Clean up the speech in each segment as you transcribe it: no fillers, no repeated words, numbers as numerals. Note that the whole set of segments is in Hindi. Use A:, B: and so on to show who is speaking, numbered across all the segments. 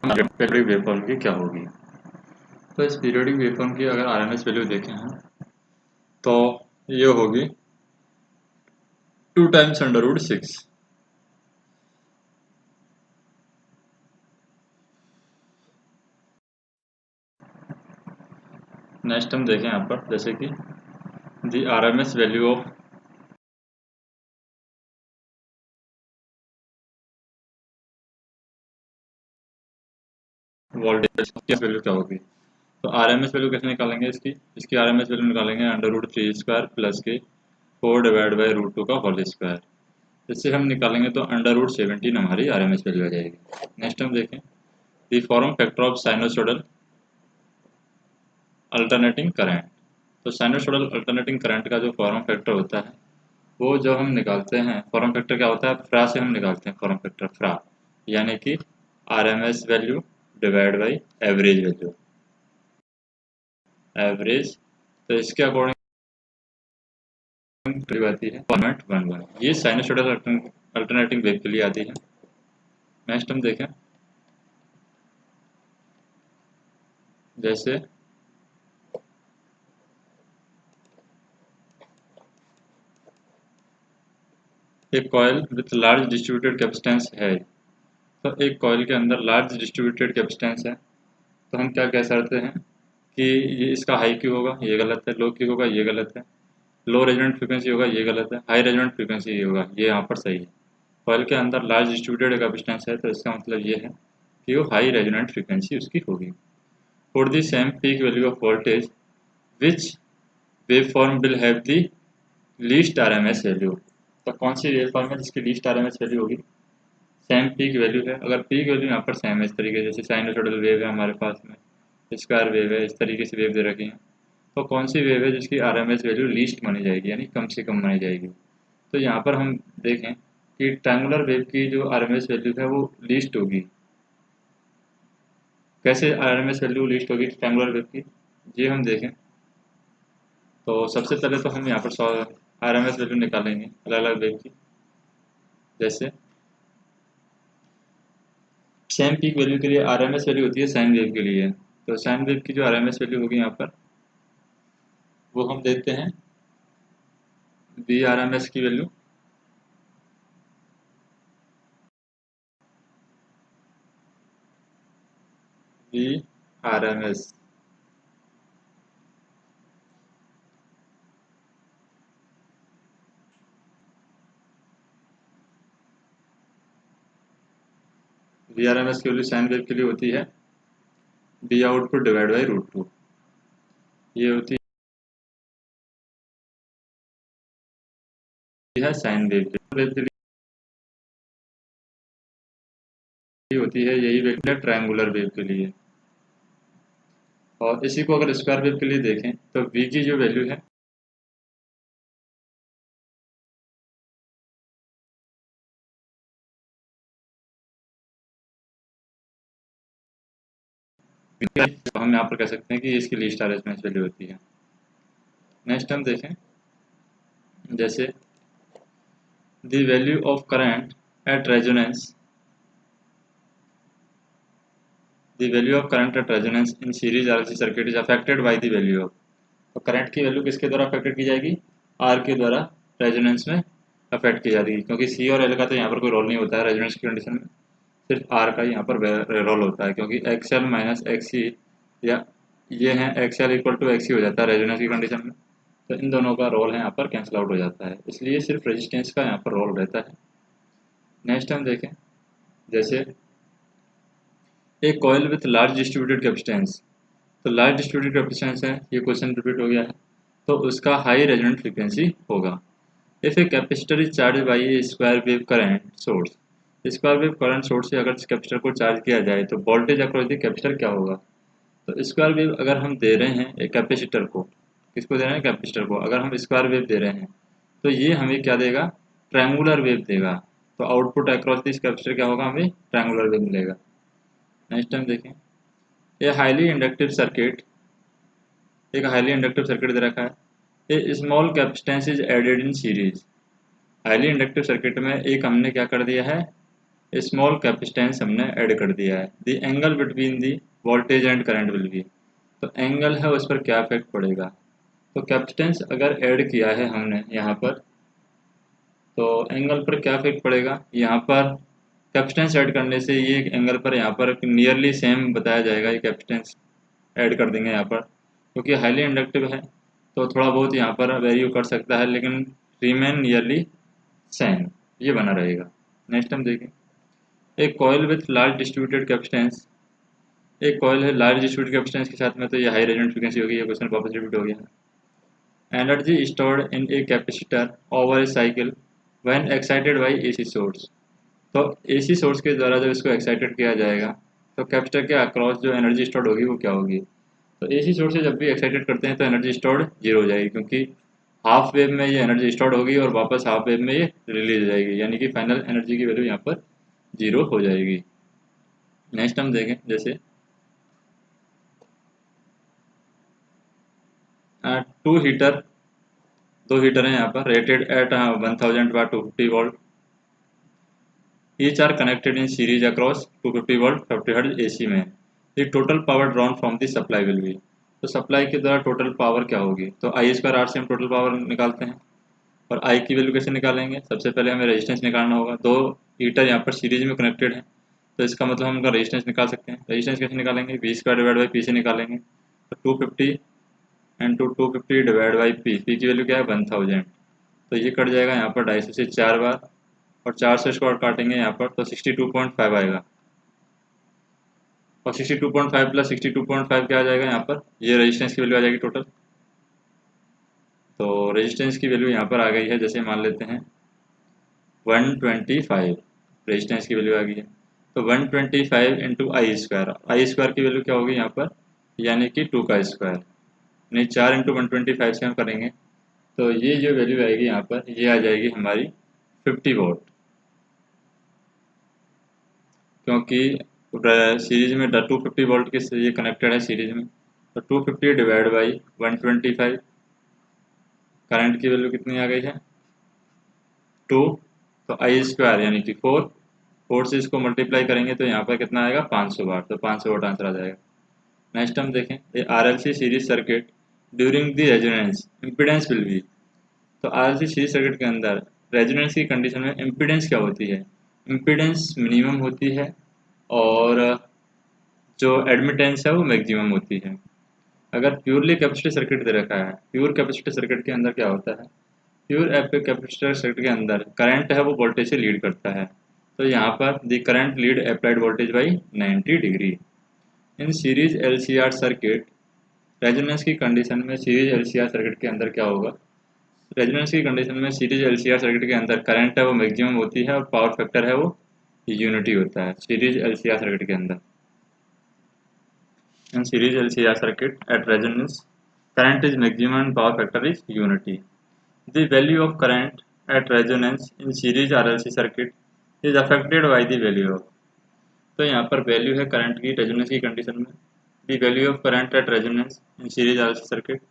A: पीरियोडिक वेवफॉर्म की क्या होगी। तो इस पीरियोडिक वेवफॉर्म की अगर आरएमएस वैल्यू देखें हम तो ये होगी 2 टाइम्स √6। नेक्स्ट हम देखें यहाँ पर जैसे कि दी आरएमएस वैल्यू ऑफ वोल्टेज की वैल्यू क्या होगी। तो आरएमएस वैल्यू कैसे निकालेंगे इसकी आरएमएस वैल्यू निकालेंगे √3² प्लस के 4 डिवाइड बाई √2 का होल स्क्वायर। इससे हम निकालेंगे तो √17 हमारी आरएमएस वैल्यू आ जाएगी। नेक्स्ट हम देखें the form factor of sinusoidal alternating current. तो साइनोसोडल अल्टरनेटिंग करंट का जो फॉर्म फैक्टर होता है वो जब हम निकालते हैं, फॉर्म फैक्टर क्या होता है, फ्रा से हम निकालते हैं फॉर्म फैक्टर फ्रा, यानी कि RMS value divide by average value, average. तो इसके अकॉर्डिंग आती है 0.11, ये साइनोसोडल अल्टरनेटिंग वेव के लिए आती है। नेक्स्ट हम देखें जैसे एक coil with large distributed capacitance है, तो एक कॉइल के अंदर लार्ज डिस्ट्रीब्यूटेड कैपेसिटेंस है, तो हम क्या कह सकते हैं कि ये इसका हाई क्यों होगा, ये गलत है, लो क्यों होगा, ये गलत है, लो रेजोनेंट फ्रीक्वेंसी होगा, ये गलत है, हाई रेजोनेंट फ्रीक्वेंसी ये होगा, ये यहाँ पर सही है। कॉइल के अंदर लार्ज डिस्ट्रीब्यूटेड कैपेसिटेंस है तो इसका मतलब ये है कि वो हाई रेजोनेंट फ्रीक्वेंसी उसकी होगी। For the same peak value of voltage which wave form will have the least RMS value. तो कौन सी वेव फॉर्म है जिसकी लीस्ट आरएमएस वैल्यू होगी, सेम पीक वैल्यू है। अगर पीक वैल्यू यहाँ पर सेम है इस तरीके से, जैसे साइनोसॉइडल वेव है हमारे पास में, स्क्वायर वेव है, इस तरीके से वेव दे रखी है, तो कौन सी वेव है जिसकी आरएमएस वैल्यू लीस्ट मानी जाएगी, यानी कम से कम मानी जाएगी। तो यहाँ पर हम देखें कि ट्रायंगुलर वेव की जो आरएमएस वैल्यू है वो लीस्ट होगी। कैसे आरएमएस वैल्यू लीस्ट होगी ट्रायंगुलर वेव की, ये हम देखें तो सबसे पहले तो हम यहाँ पर आरएमएस वैल्यू निकालेंगे अलग अलग वेव की। जैसे सेम पीक वैल्यू के लिए आरएमएस वैल्यू होती है साइन वेव के लिए, तो साइन वेव की जो आरएमएस वैल्यू होगी यहाँ पर वो हम देते हैं बी आरएमएस की value, B RMS B RMS की वैल्यू साइन वेव के लिए होती है बी आउटपुट डिवाइड बाई √2, ये होती है साइन वेव के लिए होती है यही वेव ट्रायंगुलर वेव के लिए। और इसी को अगर स्क्वायर वेव के लिए देखें तो v की जो वैल्यू है तो हम यहाँ पर कह सकते हैं कि इसकी लीस्ट आरएमएस वैल्यू होती है। नेक्स्ट हम देखें जैसे the value of current at resonance, the value of current at resonance in series RLC circuit is affected by the value of. तो करंट की वैल्यू किसके द्वारा अफेक्टेड की जाएगी, आर के द्वारा रेजोनेंस में अफेक्ट की जाती है, क्योंकि सी और एल का तो यहाँ पर कोई रोल नहीं होता है रेजोनेंस की कंडीशन में, सिर्फ आर का यहाँ पर रोल होता है, क्योंकि एक्सएल माइनस एक्सी या ये हैं एक्सएल इक्वल टू एक्सी हो जाता है रेजोनेंस की कंडीशन में, तो इन दोनों का रोल है यहाँ पर कैंसिल आउट हो जाता है, इसलिए सिर्फ रेजिस्टेंस का यहाँ पर रोल रहता है। नेक्स्ट हम देखें जैसे एक coil with large distributed capacitance, तो लार्ज डिस्ट्रीब्यूटेड कैपेसिटेंस है, ये क्वेश्चन रिपीट हो गया है, तो उसका हाई रेजोनेंट फ्रीक्वेंसी होगा। If a capacitor is charge by A square wave current source, square wave current source से अगर कैपेसिटर को चार्ज किया जाए तो वोल्टेज अक्रॉस द कैपेसिटर क्या होगा। तो स्क्वायर वेव अगर हम दे रहे हैं एक कैपेसिटर को, किसको दे रहे हैं, कैपेसिटर को, अगर हम स्क्वायर वेव दे रहे हैं तो ये हमें क्या देगा, ट्रायंगुलर वेव देगा, तो आउटपुट अक्रॉस दिस कैपेसिटर क्या होगा, हमें ट्रायंगुलर वेव मिलेगा। नेक्स्ट टाइम देखें ए हाईली इंडक्टिव सर्किट, एक हाईली इंडक्टिव सर्किट दे रखा है, a small capacitance is added in series. Highly inductive circuit में एक हमने क्या कर दिया है, स्मॉल कैपेसिटेंस हमने ऐड कर दिया है। The angle between the voltage and current will be, तो एंगल है उस पर क्या इफेक्ट पड़ेगा। तो कैपेसिटेंस अगर ऐड किया है हमने यहाँ पर, तो एंगल पर क्या इफेक्ट पड़ेगा। यहाँ पर कैपेसिटेंस ऐड करने से ये एंगल पर यहाँ पर नियरली सेम बताया जाएगा। ये कैपेसिटेंस ऐड कर देंगे यहाँ पर, क्योंकि हाईली इंडक्टिव है तो थोड़ा बहुत यहाँ पर वैल्यू कर सकता है, लेकिन रिमेन नियरली सेम ये बना रहेगा। नेक्स्ट हम देखें, एक coil with large distributed capacitance. एक कॉइल है लार्ज डिस्ट्रीब्यूटेड कैपेसिटेंस के साथ में, तो ये हाई रेजोनेंट फ्रीक्वेंसी होगी। ये क्वेश्चन वापस रिपीट हो गया। Energy stored in a capacitor over A cycle when excited by AC source. तो एसी सोर्स के द्वारा जब इसको एक्साइटेड किया जाएगा तो कैपेसिटर के अक्रॉस जो एनर्जी स्टोर्ड होगी वो क्या होगी। तो एसी सोर्स से जब भी एक्साइटेड करते हैं तो एनर्जी स्टोर्ड जीरो हो जाएगी, क्योंकि हाफ वेव में ये एनर्जी स्टोर्ड होगी और वापस हाफ वेव में ये रिलीज हो जाएगी, यानी कि फाइनल एनर्जी की वैल्यू यहाँ पर जीरो हो जाएगी। नेक्स्ट हम देखें, जैसे टू हीटर, दो हीटर हैं यहाँ पर rated at 1000 watt 250 volt. Each are connected in series across 250 volt 50 Hz AC में। The total power drawn from the supply will be, तो सप्लाई के द्वारा टोटल पावर क्या होगी। तो आई स्क्वायर आर से हम टोटल पावर निकालते हैं, और आई की वैल्यू कैसे निकालेंगे। सबसे पहले हमें रेजिस्टेंस निकालना होगा। दो हीटर यहाँ पर सीरीज में कनेक्टेड है, तो इसका मतलब हम उनका रेजिस्टेंस निकाल सकते हैं। रेजिस्टेंस कैसे निकालेंगे, V square divide by P से निकालेंगे। तो 250 into 250 divide by P, P की वैल्यू क्या है 1000। तो ये कट जाएगा यहाँ पर 250 से 4 बार, और 4 से इसको काटेंगे यहाँ पर तो 62.5 आएगा। और 62.5 प्लस 62.5 क्या आ जाएगा यहाँ पर, ये रेजिस्टेंस की वैल्यू आ जाएगी टोटल। तो रेजिस्टेंस की वैल्यू यहाँ पर आ गई है, जैसे मान लेते हैं 125 रेजिस्टेंस की वैल्यू आ गई है। तो 125 इंटू आई स्क्वायर की वैल्यू क्या होगी यहाँ पर, यानी कि 2 का स्क्वायर, नहीं 4 इंटू 125 से हम करेंगे तो ये जो वैल्यू आएगी यहाँ पर ये आ जाएगी हमारी 50 वोल्ट, क्योंकि सीरीज में 250 वोल्ट के से ये कनेक्टेड है सीरीज में। तो 250 डिवाइड बाई 125, करंट की वैल्यू कितनी आ गई है 2, तो आई स्क्वायर यानी कि 4, 4 से इसको मल्टीप्लाई करेंगे तो यहाँ पर कितना आएगा 500 वाट, तो 500 वाट आंसर आ जाएगा। नेक्स्ट हम देखें, ये R L C series circuit during the resonance impedance will be. तो R L C series circuit के अंदर रेजोनेंस की कंडीशन में इम्पिडेंस क्या होती है, इम्पिडेंस मिनिमम होती है और जो एडमिटेंस है वो मैक्सिमम होती है। अगर प्योरली कैपेसिटर सर्किट दे रखा है, प्योर कैपेसिटर सर्किट के अंदर क्या होता है, प्योर कैपेसिटर सर्किट के अंदर करंट है वो वोल्टेज से लीड करता है। तो यहाँ पर the current lead applied voltage by 90 degree. In series LCR circuit, resonance की कंडीशन में सीरीज एलसीआर सर्किट के अंदर क्या होगा, रेजोनेंस की कंडीशन में सीरीज एलसीआर सर्किट के अंदर करंट है वो मैक्सिमम होती है और पावर फैक्टर है वो यूनिटी होता है सीरीज एलसीआर सर्किट के अंदर। In series LCR circuit at resonance, current is maximum and power factor is unity. The value of current at resonance in series RLC circuit is affected by the value of, तो यहाँ पर वैल्यू है करंट की रेजोनेंस की कंडीशन में। The value of current at resonance in series RLC circuit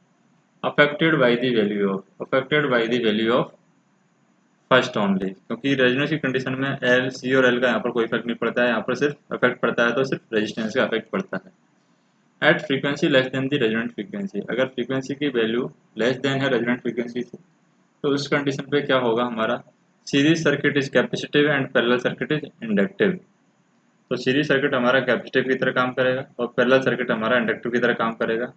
A: affected by the value of, affected by the value of first only, क्योंकि रेजोनेंस की कंडीशन में एल सी और एल का यहाँ पर कोई इफेक्ट नहीं पड़ता है, यहाँ पर सिर्फ इफेक्ट पड़ता है तो सिर्फ रेजिस्टेंस का इफेक्ट पड़ता है। एट फ्रीक्वेंसी लेस देन दी रेजोनेंट फ्रीक्वेंसी, अगर फ्रीक्वेंसी की वैल्यू लेस देन है रेजोनेंट फ्रीक्वेंसी से तो उस कंडीशन पे क्या होगा हमारा, series circuit is capacitive and parallel circuit is inductive. तो सीरीज सर्किट हमारा कैपेसिटिव की तरह काम करेगा और पैरेलल सर्किट हमारा इंडक्टिव की तरह काम करेगा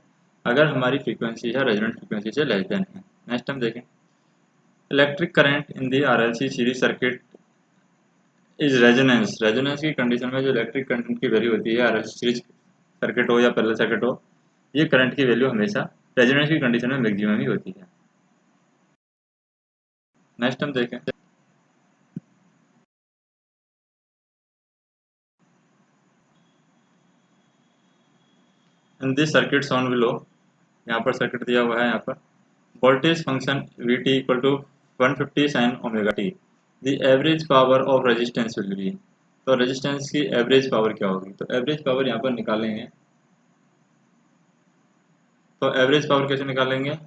A: अगर हमारी फ्रीक्वेंसी है रेजोनेंट फ्रीक्वेंसी से लेस देन है। नेक्स्ट हम देखें, electric current in the RLC series circuit is resonance, resonance की कंडीशन में जो इलेक्ट्रिक करंट की वैल्यू होती है आरएलसी सीरीज सर्किट हो या पैरेलल सर्किट हो, ये करंट की वैल्यू हमेशा रेजोनेंस की कंडीशन में मैक्सिमम ही होती है। नेक्स्ट हम देखें, in this circuit on below, यहाँ पर सर्किट दिया हुआ है, यहाँ पर voltage function V T equal to 150 sine omega T, the average power of resistance will be. तो रेजिस्टेंस की एवरेज पावर क्या होगी, तो एवरेज पावर यहाँ पर निकालेंगे। तो एवरेज पावर कैसे निकालेंगे,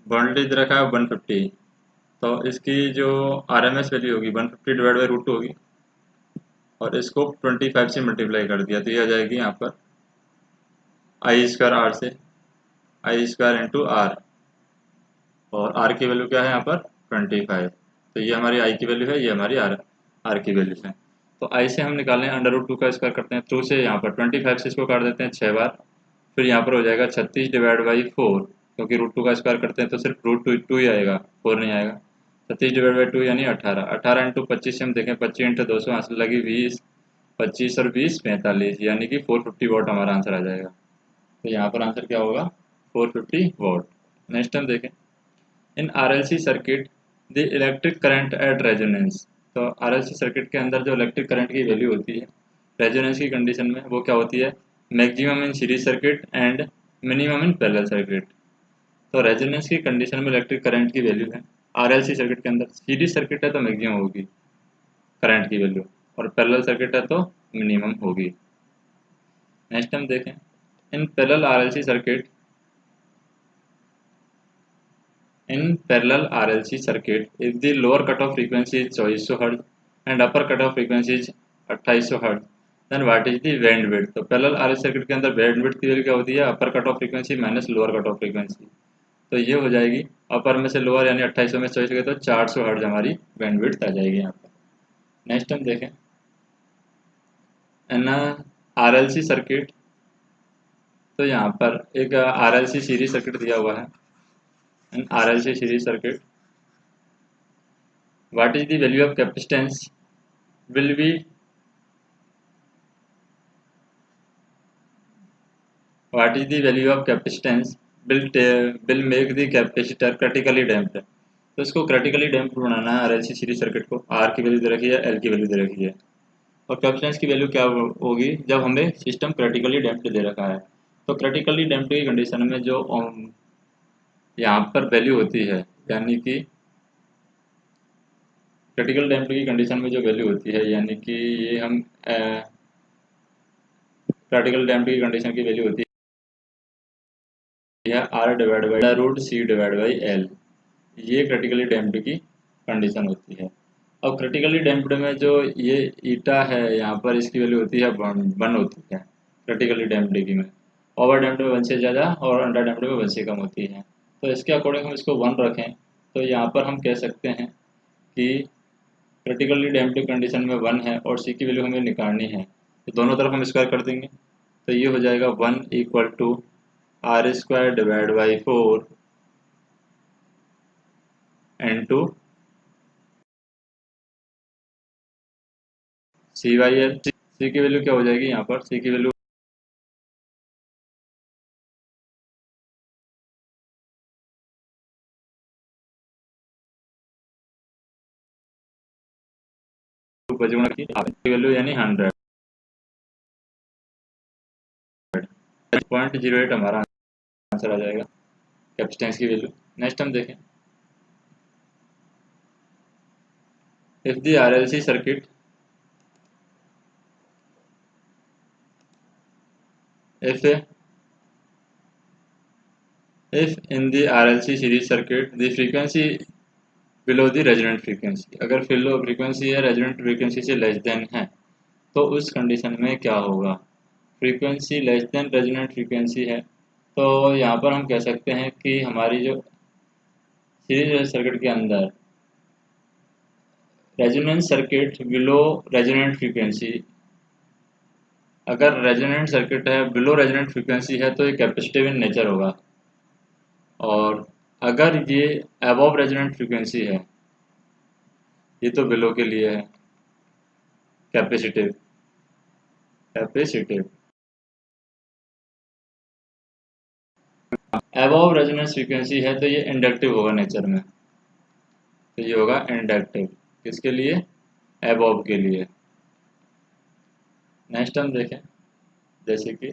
A: वोल्टेज रखा है 150, तो इसकी जो आरएमएस वैल्यू होगी 150 डिवाइड बाई रूट 2 होगी। और इसको 25 से मल्टीप्लाई कर दिया तो ये आ जाएगी यहाँ पर आई स्क्वायर आर से आई स्क्वायर इंटू आर, और आर की वैल्यू क्या है यहाँ पर 25। तो ये हमारी आई की वैल्यू है, ये हमारी आर की वैल्यू है। तो आई से हम निकालें अंडर रूट 2 का स्क्वायर करते हैं, 2 से यहाँ पर 25 से इसको काट देते हैं 6 बार, फिर यहाँ पर हो जाएगा 36 डिवाइड बाई 4, क्योंकि रूट 2 का स्क्वायर करते हैं तो सिर्फ रूट टू ही आएगा, 4 नहीं आएगा। 36 डिवाइड बाई 2 यानी 18, 18 इंटू 25 से हम देखें 25 इंटू 200 आंसर लगी 20, 25 और 20 45, यानी कि 450 वाट हमारा आंसर आ जाएगा। तो यहाँ पर आंसर क्या होगा 450 वाट। नेक्स्ट हम देखें in RLC circuit the electric current at resonance. तो आरएलसी सर्किट के अंदर जो इलेक्ट्रिक करंट की वैल्यू होती है रेजोनेंस की कंडीशन में वो क्या होती है, maximum in series circuit and minimum in parallel circuit. तो रेजोनेंस की कंडीशन में इलेक्ट्रिक करंट की वैल्यू है आरएलसी सर्किट के अंदर, सीरीज सर्किट है तो मैक्सिमम होगी करंट की वैल्यू, और पैरेलल सर्किट है तो मिनिमम होगी। नेक्स्ट हम देखें in parallel RLC circuit In parallel RLC circuit, if the lower cutoff frequency is 2400 Hz and upper cutoff frequency is 2800 Hz, then what is the bandwidth? तो पैरेलल RLC सर्किट के अंदर बैंडविड्थ की वैल्यू क्या होती है, upper cut off frequency minus lower cut off frequency. तो ये हो जाएगी अपर में से लोअर यानी 2800 में से 2400 तो 400 हर्ट्ज हमारी बैंडविड्थ आ जाएगी यहाँ पर। नेक्स्ट हम देखें एन RLC सर्किट। तो यहाँ पर एक RLC सीरीज सर्किट दिया हुआ है, an RLC series circuit. What is the value of capacitance will be what is the value of capacitance will make the capacitor critically damped। तो इसको क्रिटिकली डैम्प्ड बनाना है आरएलसी सीरीज सर्किट को, आर की वैल्यू दे रखी है, एल की वैल्यू दे रखी है, और कैपेसिटेंस की वैल्यू क्या होगी जब हमें सिस्टम क्रिटिकली डैम्प्ड दे रखा है। तो क्रिटिकली डैम्प्ड की कंडीशन में जो यहाँ पर वैल्यू होती है, यानी कि क्रिटिकल डैम्प्ड की कंडीशन में जो वैल्यू होती है, यानी कि ये हम क्रिटिकल डैम्प्ड की कंडीशन की वैल्यू होती है R divide by root C divide by L, ये क्रिटिकली डैम्प्ड की कंडीशन होती है। अब क्रिटिकली डैम्प्ड में जो ये ईटा है यहाँ पर इसकी वैल्यू होती है 1 होती है क्रिटिकली डैम्प्ड की में, ओवर डैम्प्ड में 1 से ज़्यादा और अंडर डैम्प्ड में 1 से कम होती है। तो इसके अकॉर्डिंग हम इसको 1 रखें तो यहाँ पर हम कह सकते हैं कि क्रिटिकली डैम्प्ड कंडीशन में 1 है और सी की वैल्यू हमें निकालनी है, तो दोनों तरफ हम स्क्वायर कर देंगे। तो ये हो जाएगा 1 equal to R square divide by 4 into C by L. C की वैल्यू क्या हो जाएगी यहाँ पर, सी की वैल्यू गुणा की वैल्यू यानी 100, 0.08 हमारा आंसर आ जाएगा कैपेसिटेंस की वैल्यू। नेक्स्ट हम देखें if the RLC circuit if if in the RLC series circuit the frequency below the resonant frequency, अगर फ्रीक्वेंसी है रेजोनेंट फ्रीक्वेंसी से लेस देन है तो उस कंडीशन में क्या होगा, frequency less than resonant frequency है तो यहाँ पर हम कह सकते हैं कि हमारी जो सीरीज सर्किट के अंदर resonance circuit below resonant frequency, अगर रेजोनेंट सर्किट है बिलो रेजोनेंट फ्रीक्वेंसी है तो ये कैपेसिटिव इन नेचर होगा, और अगर ये अबव रेजोनेंट फ्रीक्वेंसी है ये तो बिलो के लिए है capacitive capacitive above resonance frequency है तो ये इंडक्टिव होगा नेचर में, तो ये होगा इंडक्टिव किसके लिए, अबव के लिए। नेक्स्ट हम देखें जैसे कि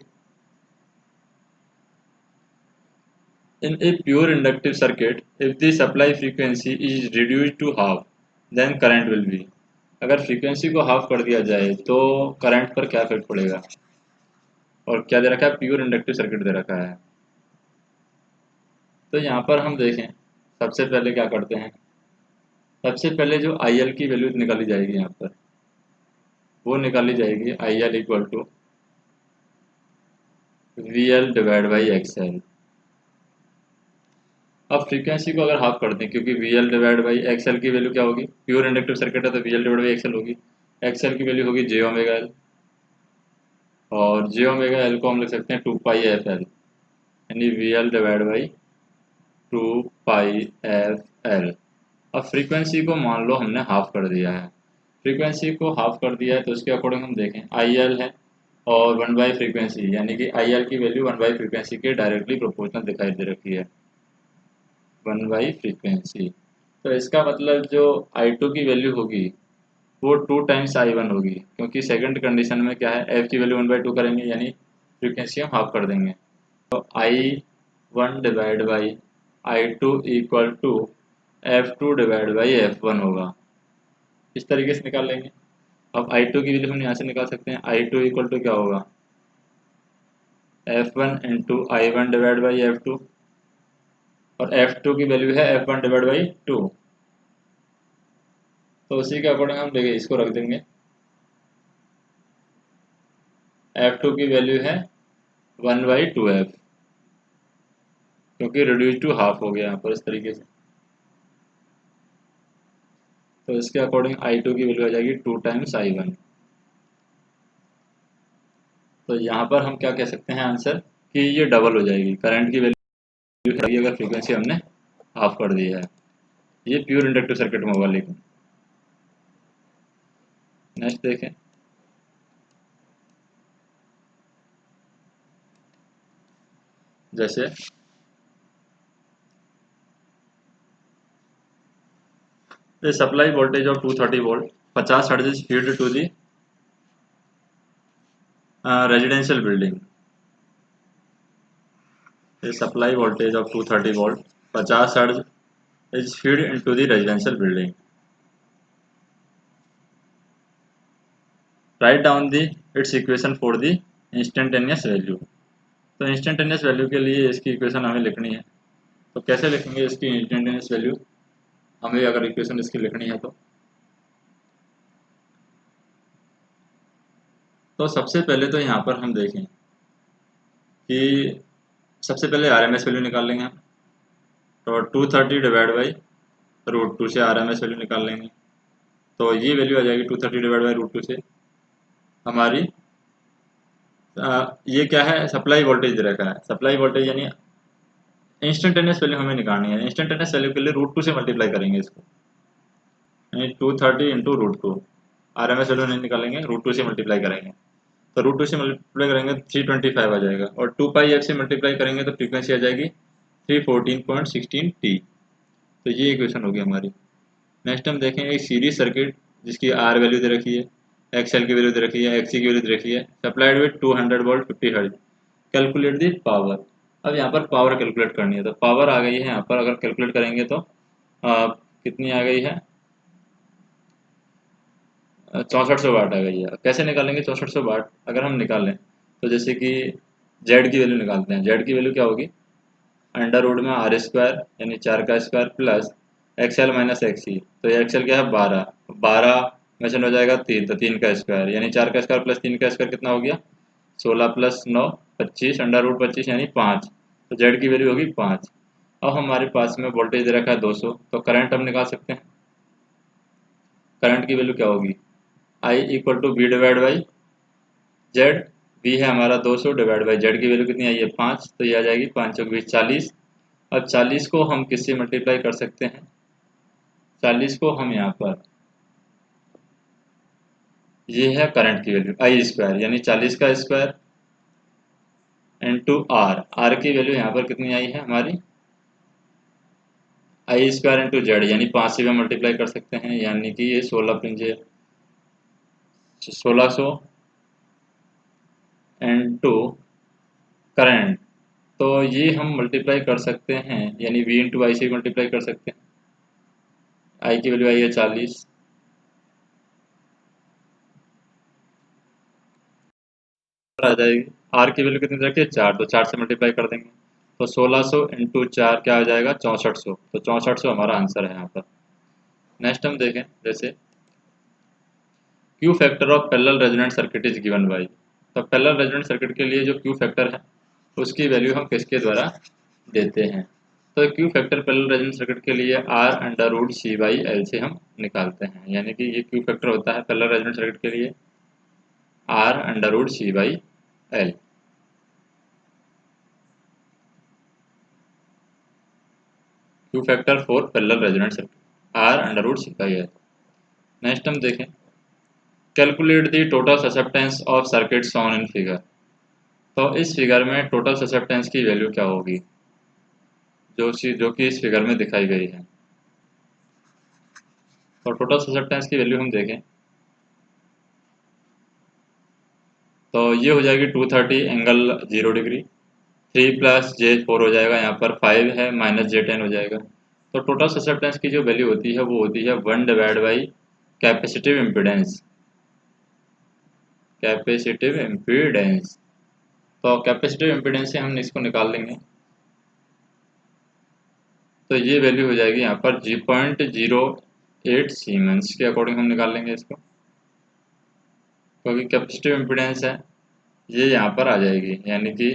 A: in a pure inductive circuit if the supply frequency is reduced to half then current will be। अगर फ्रीक्वेंसी को हाफ कर दिया जाए तो करंट पर क्या इफेक्ट पड़ेगा, और क्या दे रखा है, प्योर इंडक्टिव सर्किट दे रखा है। तो यहाँ पर हम देखें सबसे पहले क्या करते हैं, सबसे पहले जो आई एल की वैल्यू निकाली जाएगी यहाँ पर, वो निकाली जाएगी I L equal to V L divide by X L. अब फ्रीक्वेंसी को अगर हाफ कर दें, क्योंकि V L divide by X L की वैल्यू क्या होगी, प्योर इंडक्टिव सर्किट है तो V L divide by X L होगी। एक्स एल की वैल्यू होगी जे ओमेगा एल, और जे ओमेगा एल को हम लिख सकते हैं 2 पाई एफ एल, यानी we L divide by 2 pi F L. अब फ्रीक्वेंसी को मान लो हमने हाफ कर दिया है, फ्रीक्वेंसी को हाफ कर दिया है तो उसके अकॉर्डिंग हम देखें आई एल है और 1/फ्रीक्वेंसी, यानी कि आई एल की वैल्यू 1/फ्रीक्वेंसी के डायरेक्टली प्रोपोर्शनल दिखाई दे रखी है, 1/फ्रीक्वेंसी। तो इसका मतलब जो I2 की वैल्यू होगी वो 2 टाइम्स I1 होगी, क्योंकि सेकंड कंडीशन में क्या है, f की वैल्यू 1/2 करेंगे यानी फ्रीक्वेंसी हम हाफ कर देंगे, तो I1 divide by I2 equal to F2 divide by F1 होगा। इस तरीके से निकाल लेंगे। अब I2 की वैल्यू हम यहाँ से निकाल सकते हैं, I2 इक्वल टू क्या होगा, F1 into I1 divide by F2, और F2 की वैल्यू है F1 डिवाइड बाई 2, तो उसी के अकॉर्डिंग हम देखिए इसको रख देंगे। F2 की वैल्यू है 1/2F, क्योंकि रिड्यूस टू हाफ हो गया यहाँ पर इस तरीके से, तो इसके अकॉर्डिंग I2 की वैल्यू आ जाएगी 2 टाइम्स I1। तो यहाँ पर हम क्या कह सकते हैं आंसर, कि ये डबल हो जाएगी, करंट की वैल्यू अगर फ्रीक्वेंसी हमने हाफ कर दी है। ये प्योर इंडक्टिव सर्किट में होगा। लेकिन नेक्स्ट देखें, जैसे the supply voltage of 230 volt 50 hertz is fed to the residential building. The supply voltage of 230 volt 50 hertz is fed into the residential building. Write down the its equation for the instantaneous value. तो इंस्टेंटेनियस वैल्यू के लिए इसकी इक्वेशन हमें लिखनी है, तो कैसे लिखेंगे इसकी इंस्टेंटेनियस वैल्यू, हमें अगर इक्वेशन इसकी लिखनी है तो सबसे पहले तो यहाँ पर हम देखें कि सबसे पहले आरएमएस वैल्यू निकाल लेंगे हम, तो 230 डिवाइड बाई √2 से आरएमएस वैल्यू निकाल लेंगे, तो ये वैल्यू आ जाएगी 230 डिवाइड बाई √2 से हमारी ये क्या है, सप्लाई वोल्टेज दे रखा है, सप्लाई वोल्टेज यानी इंस्टेंटेनियस वैल्यू हमें निकालनी है। इंस्टेंटेनियस वैल्यू के लिए √2 से मल्टीप्लाई करेंगे इसको, यानी 230 इंटू √2, आरएमएस वैल्यू नहीं निकालेंगे, √2 से मल्टीप्लाई करेंगे, तो √2 से मल्टीप्लाई करेंगे 325 आ जाएगा, और 2 पाई एफ से मल्टीप्लाई करेंगे तो फ्रीक्वेंसी आ जाएगी 314.16 t। तो ये इक्वेशन होगी हमारी। नेक्स्ट हम देखें एक सीरीज सर्किट जिसकी आर वैल्यू दे रखी है, एक्सएल की वैल्यू दे रखी है, एक्सी की वैल्यू दे रखी है, supplied with 200 volt 50 hertz, calculate the power. अब यहाँ पर पावर कैलकुलेट करनी है, तो पावर आ गई है यहाँ पर, अगर कैलकुलेट करेंगे तो कितनी आ गई है, 6400 वाट आ गई है। कैसे निकालेंगे 6400 वाट, अगर हम निकालें तो जैसे कि जेड की वैल्यू निकालते हैं, जेड की वैल्यू क्या होगी, अंडर रूट में आर स्क्वायर यानी 4 का square plus XL minus XC, तो ये एक्सएल क्या है 12, 12 में से हो जाएगा 3, तो 3 का स्क्वायर यानी 4 का स्क्वायर प्लस 3 का स्क्वायर कितना हो गया, 16 प्लस 9 25, अंडर रूट 25 यानी 5, तो जेड की वैल्यू होगी 5। अब हमारे पास में वोल्टेज दे रखा है 200, तो करंट हम निकाल सकते हैं, करंट की वैल्यू क्या होगी, I equal to B divide by Z, B है हमारा 200 डिवाइड बाई जेड की वैल्यू कितनी आई है 5, तो ये आ जाएगी 5 चौक 20 40। अब 40 को हम किससे मल्टीप्लाई कर सकते हैं, 40 को हम यहाँ पर, ये है करंट की वैल्यू आई स्क्वायर यानी 40 का स्क्वायर इंटू आर, आर की वैल्यू यहाँ पर कितनी आई है हमारी, आई स्क्वायर इंटू जेड यानी 5 से भी मल्टीप्लाई कर सकते हैं, यानी कि ये 16 पंजे 1600 इंटू करंट, तो ये हम मल्टीप्लाई कर सकते हैं, यानी वी इंटू आई से मल्टीप्लाई कर सकते हैं। आई की वैल्यू आई है 40, आ जाएगी, आर की वैल्यू कितनी रखी है 4, तो 4 से मल्टीप्लाई कर देंगे, तो 1600 इंटू 4 क्या आ जाएगा 6400, तो 6400 हमारा आंसर है यहाँ पर। नेक्स्ट हम देखें जैसे Q factor of parallel resonant circuit is given by. तो पैरेलल रेजोनेंट सर्किट के लिए जो क्यू फैक्टर है उसकी वैल्यू हम किसके द्वारा देते हैं? तो Q factor parallel resonant circuit के लिए R under root C by L से हम निकालते हैं, यानी कि ये क्यू फैक्टर होता है पैरेलल रेजोनेंट सर्किट के लिए R under root C by L. Q factor for parallel resonant circuit R under root C by L. Next हम देखें, calculate the total susceptance of circuit shown in figure. तो इस फिगर में टोटल ससेप्टेंस की वैल्यू क्या होगी जो कि इस फिगर में दिखाई गई है। तो टोटल ससेप्टेंस की वैल्यू हम देखें तो ये हो जाएगी 230 एंगल 0 डिग्री, 3 प्लस J4 हो जाएगा, यहाँ पर 5 है माइनस J10 हो जाएगा। तो टोटल ससेप्टेंस की जो वैल्यू होती है वो होती है 1 divide by capacitive impedance. Capacitive impedance, तो कैपेसिटिव इम्पीडेंस से हम इसको निकाल लेंगे तो ये वैल्यू हो जाएगी यहाँ पर 0.08 सीमेंस के अकॉर्डिंग हम निकाल लेंगे इसको, क्योंकि कैपेसिटिव इम्पीडेंस है ये यहाँ पर आ जाएगी, यानी कि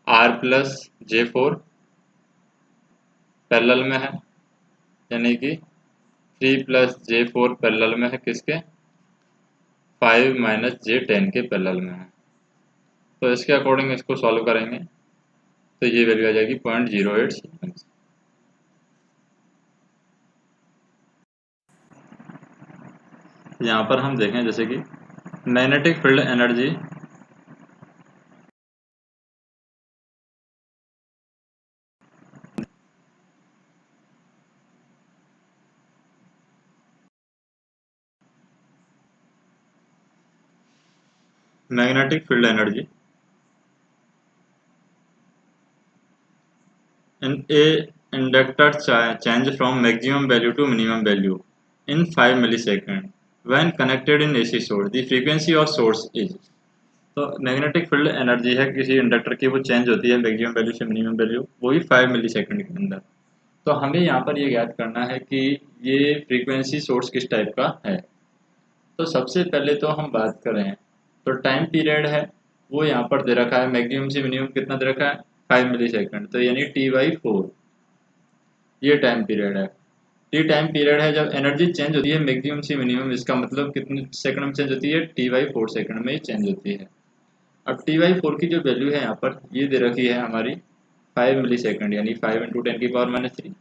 A: R प्लस J4 पैरेलल में है, यानी कि 3 प्लस J4 पैरेलल में है किसके, 5 माइनस J10 के पैरेलल में है। तो इसके अकॉर्डिंग इसको सॉल्व करेंगे तो ये वैल्यू आ जाएगी 0.08 सीमेंस। यहाँ पर हम देखें जैसे कि magnetic field energy magnetic field energy in a inductor change from maximum value to minimum value in 5 millisecond when connected in AC source. The frequency of source is। तो मैग्नेटिक फील्ड एनर्जी है किसी इंडक्टर की, वो चेंज होती है मैक्सिमम वैल्यू से मिनिमम वैल्यू, वो भी 5 मिली सेकेंड के अंदर। तो हमें यहाँ पर ये याद करना है कि ये फ्रीक्वेंसी सोर्स किस टाइप का है। तो सबसे पहले तो हम बात करें तो टाइम पीरियड है वो यहाँ पर दे रखा है, मैक्सिमम से मिनिमम कितना दे रखा है 5 मिली सेकेंड, तो यानी T/4 ये टाइम पीरियड है। टी टाइम पीरियड है जब एनर्जी चेंज होती है मैक्सिमम से मिनिमम, इसका मतलब कितने सेकंड में चेंज होती है, T/4 सेकंड में ही चेंज होती है। अब T/4 की जो वैल्यू है यहाँ पर ये दे रखी है हमारी 5 मिली सेकेंड, यानी 5 × 10⁻³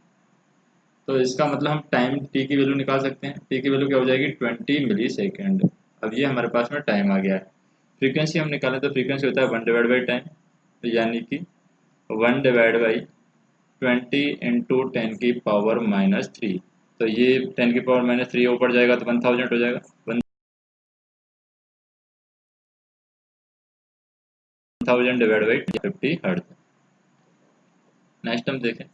A: तो इसका मतलब हम टाइम टी की वैल्यू निकाल सकते हैं। टी की वैल्यू क्या हो जाएगी 20 मिली सेकेंड। अब ये हमारे पास में टाइम आ गया है। फ्रीक्वेंसी हम निकालें तो फ्रीक्वेंसी होता है 1 डिवाइड बाई टाइम, यानी कि 1 डिवाइड बाई 20 × 10⁻³ तो ये 10⁻³ ऊपर जाएगा तो 1000 हो जाएगा, 1000 डिवाइड बाई 50 हर्ट्ज। नेक्स्ट हम देखें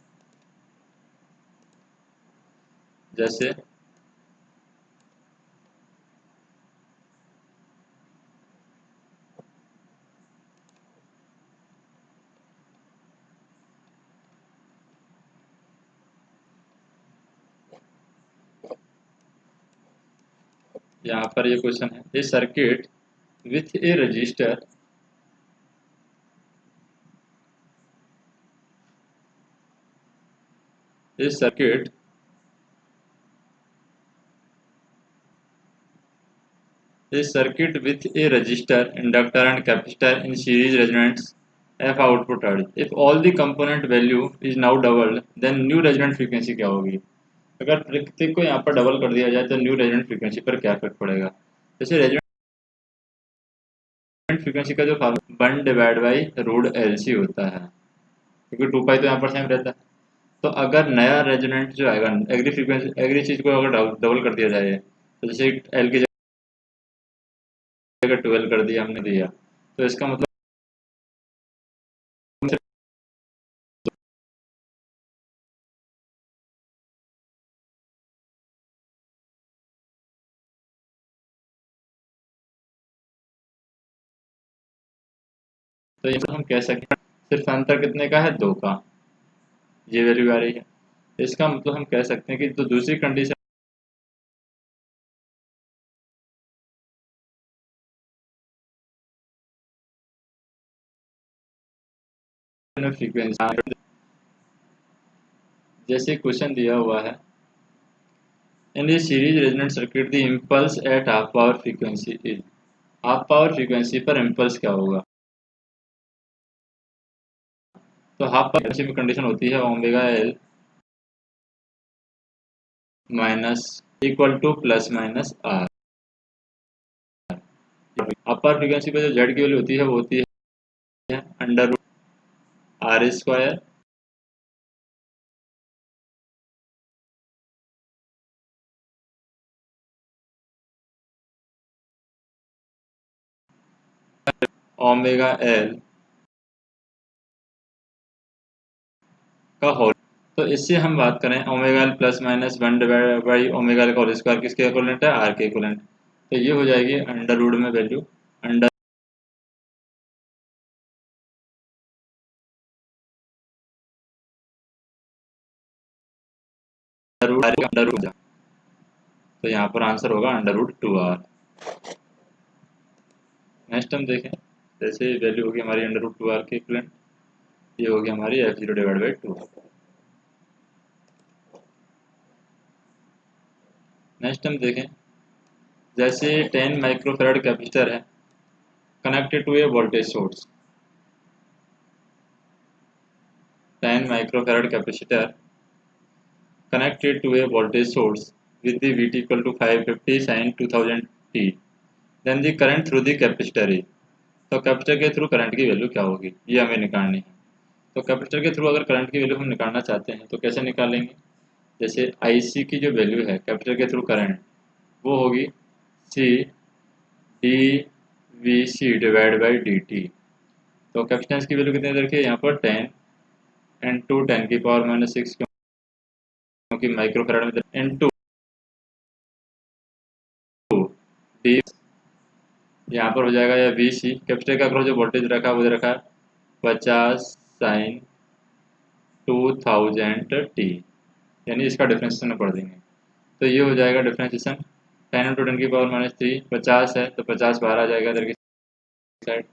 A: जैसे यहाँ पर ये क्वेश्चन है, a circuit with a resistor a circuit A circuit with a resistor, inductor and capacitor in series resonance F output heard. If all the component value is now doubled, then new resonant frequency क्या होगी? अगर प्रत्येक को यहाँ पर डबल कर दिया जाए तो न्यू रेजोनेंट फ्रीक्वेंसी पर क्या इफेक्ट पड़ेगा? जैसे रेजोनेंट फ्रीक्वेंसी का जो formula 1 divide by root LC होता है, क्योंकि 2 पाई तो यहाँ पर सेम रहता है। तो अगर नया रेजोनेंट जो आएगा एग्री फ्रीक्वेंसी एग्री चीज को अगर डबल कर दिया जाए तो जैसे एल की जगह 12 कर दिया हमने दिया तो इसका मतलब तो ये हम कह सकते हैं सिर्फ अंतर कितने का है, 2 का, ये वैल्यू आ रही है। इसका मतलब हम कह सकते हैं कि जो दूसरी कंडीशन फ्रीक्वेंसी जैसे क्वेश्चन दिया हुआ है, in a series resonant circuit the impulse at half power frequency is, half power frequency पर इम्पल्स क्या होगा। तो हाफ पावर फ्रीक्वेंसी में कंडीशन होती है omega L minus equal to plus minus R. Upper frequency पर जो जेड की वैल्यू होती है वो होती है under root R square omega L का होल। तो इससे हम बात करें omega L plus minus one divide by omega L का होल स्क्वायर किसके इक्विवेलेंट है, आर के इक्विवेलेंट। तो ये हो जाएगी अंडर रूट में value under root under root. तो यहाँ पर आंसर होगा under root two R. Next हम देखें, जैसे वैल्यू होगी हमारी अंडर रूट टू आर के इक्विवेलेंट, ये होगी हमारी F zero divide by two. Next हम देखें, जैसे 10 माइक्रोफेराड कैपेसिटर है connected to a voltage source, 10 microfarad capacitor connected to a voltage source with the Vt equal to 550 sin 2000 t, then the current through the capacitor is। तो कैपेसिटर के थ्रू करंट की वैल्यू क्या होगी, ये हमें निकालनी है। तो कैपेसिटर के थ्रू अगर करंट की वैल्यू हम निकालना चाहते हैं तो कैसे निकालेंगे, जैसे IC की जो वैल्यू है कैपेसिटर के थ्रू करंट वो होगी C D V C divide by D T. तो कैपेसिटेंस की वैल्यू कितनी देखिए यहाँ पर 10 इंटू 10⁻⁶, क्योंकि माइक्रोफेराड में इंटू डी, यहाँ पर हो जाएगा या वी सी। कैपेसिटर का अक्रॉस जो वोल्टेज रखा है वो रखा है 50 साइन 2000 टी, यानी इसका डिफ्रेंशिएशन पढ़ देंगे। तो ये हो जाएगा डिफ्रेंशिएशन 10 इंटू 10⁻³ 50 है तो 50 बाहर आ जाएगा इधर की साइड।